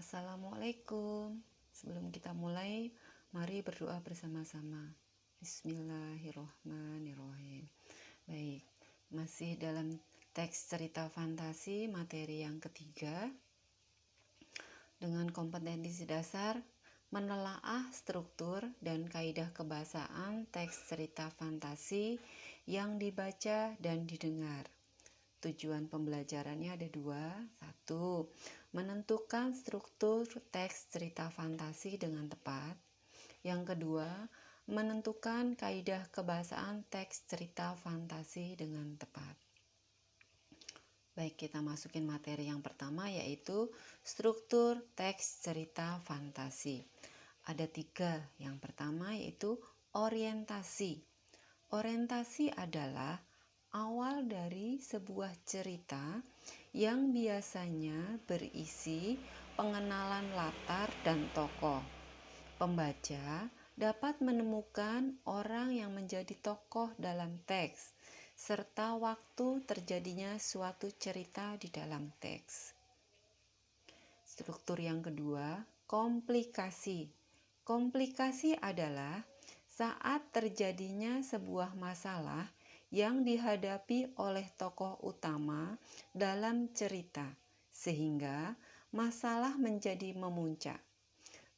Assalamualaikum. Sebelum kita mulai, mari berdoa bersama-sama. Bismillahirrohmanirrohim. Baik, masih dalam teks cerita fantasi materi yang ketiga. Dengan kompetensi dasar, menelaah struktur dan kaidah kebahasaan teks cerita fantasi yang dibaca dan didengar. Tujuan pembelajarannya ada dua. Satu, menentukan struktur teks cerita fantasi dengan tepat. Yang kedua, menentukan kaidah kebahasaan teks cerita fantasi dengan tepat. Baik, kita masukin materi yang pertama, yaitu struktur teks cerita fantasi. Ada tiga. Yang pertama yaitu orientasi. Orientasi adalah awal dari sebuah cerita yang biasanya berisi pengenalan latar dan tokoh. Pembaca dapat menemukan orang yang menjadi tokoh dalam teks, serta waktu terjadinya suatu cerita di dalam teks. Struktur yang kedua, komplikasi. Komplikasi adalah saat terjadinya sebuah masalah yang dihadapi oleh tokoh utama dalam cerita, sehingga masalah menjadi memuncak.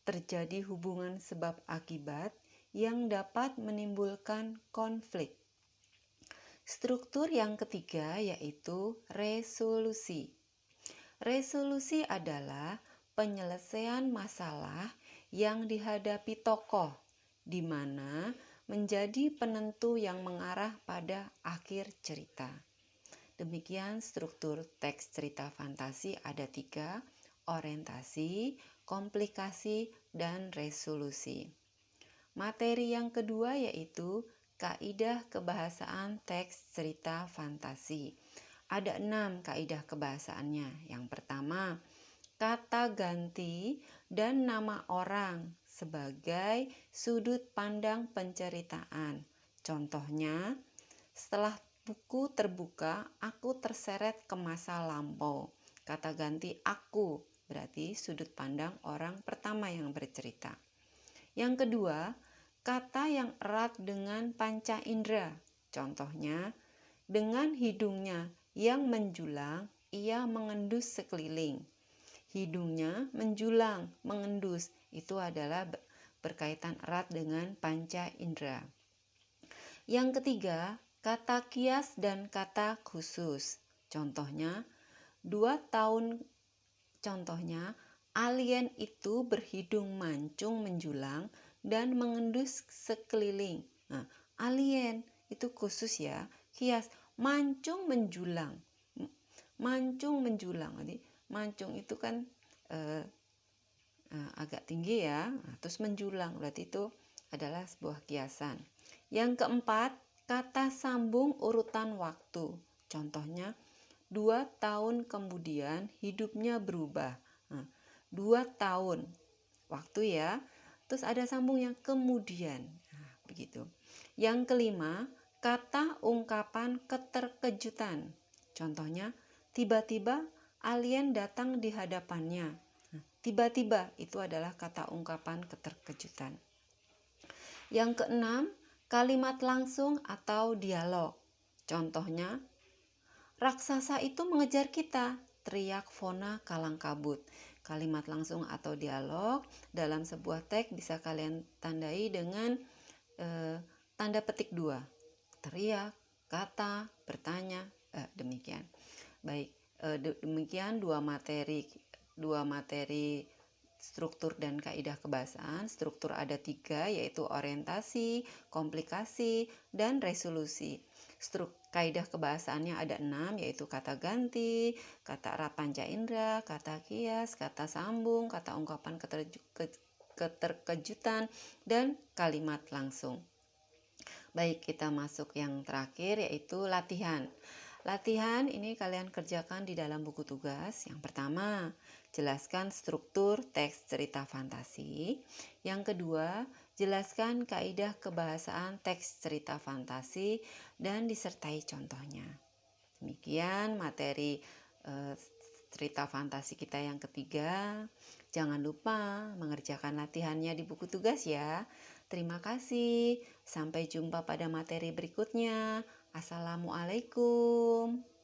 Terjadi hubungan sebab akibat yang dapat menimbulkan konflik. Struktur yang ketiga yaitu resolusi. Resolusi adalah penyelesaian masalah yang dihadapi tokoh, di mana menjadi penentu yang mengarah pada akhir cerita. Demikian struktur teks cerita fantasi ada tiga: orientasi, komplikasi, dan resolusi. Materi yang kedua yaitu kaidah kebahasaan teks cerita fantasi. Ada 6 kaidah kebahasaannya. Yang pertama, kata ganti dan nama orang sebagai sudut pandang penceritaan. Contohnya, setelah buku terbuka, aku terseret ke masa lampau. Kata ganti aku, berarti sudut pandang orang pertama yang bercerita. Yang kedua, kata yang erat dengan panca indera. Contohnya, dengan hidungnya yang menjulang, ia mengendus sekeliling. Hidungnya menjulang, mengendus, itu adalah berkaitan erat dengan panca indera. Yang ketiga, kata kias dan kata khusus. Contohnya, 2 tahun. Contohnya, alien itu berhidung mancung menjulang dan mengendus sekeliling. Nah, alien itu khusus ya. Kias, mancung menjulang. Mancung menjulang. Jadi mancung itu kan agak tinggi ya. Nah, terus menjulang, berarti itu adalah sebuah kiasan. Yang keempat, kata sambung urutan waktu. Contohnya, 2 tahun kemudian hidupnya berubah. Nah, 2 tahun waktu ya. Terus ada sambung yang kemudian. Nah, begitu. Yang kelima, kata ungkapan keterkejutan. Contohnya, tiba-tiba alien datang di hadapannya. Nah, tiba-tiba itu adalah kata ungkapan keterkejutan. Yang keenam, kalimat langsung atau dialog. Contohnya, raksasa itu mengejar kita, teriak Fona Kalangkabut. Kalimat langsung atau dialog dalam sebuah teks bisa kalian tandai dengan tanda petik 2. Teriak, kata, bertanya, demikian. Baik, demikian dua materi struktur dan kaidah kebahasaan. Struktur ada 3, yaitu orientasi, komplikasi, dan resolusi. Kaidah kebahasaannya ada 6, yaitu kata ganti, kata erat panca indera, kata kias, kata sambung, kata ungkapan keterkejutan, dan kalimat langsung. Baik, kita masuk yang terakhir, yaitu latihan. Latihan ini kalian kerjakan di dalam buku tugas. Yang pertama, jelaskan struktur teks cerita fantasi. Yang kedua, jelaskan kaidah kebahasaan teks cerita fantasi dan disertai contohnya. Demikian materi cerita fantasi kita yang ketiga. Jangan lupa mengerjakan latihannya di buku tugas ya. Terima kasih. Sampai jumpa pada materi berikutnya. Assalamualaikum.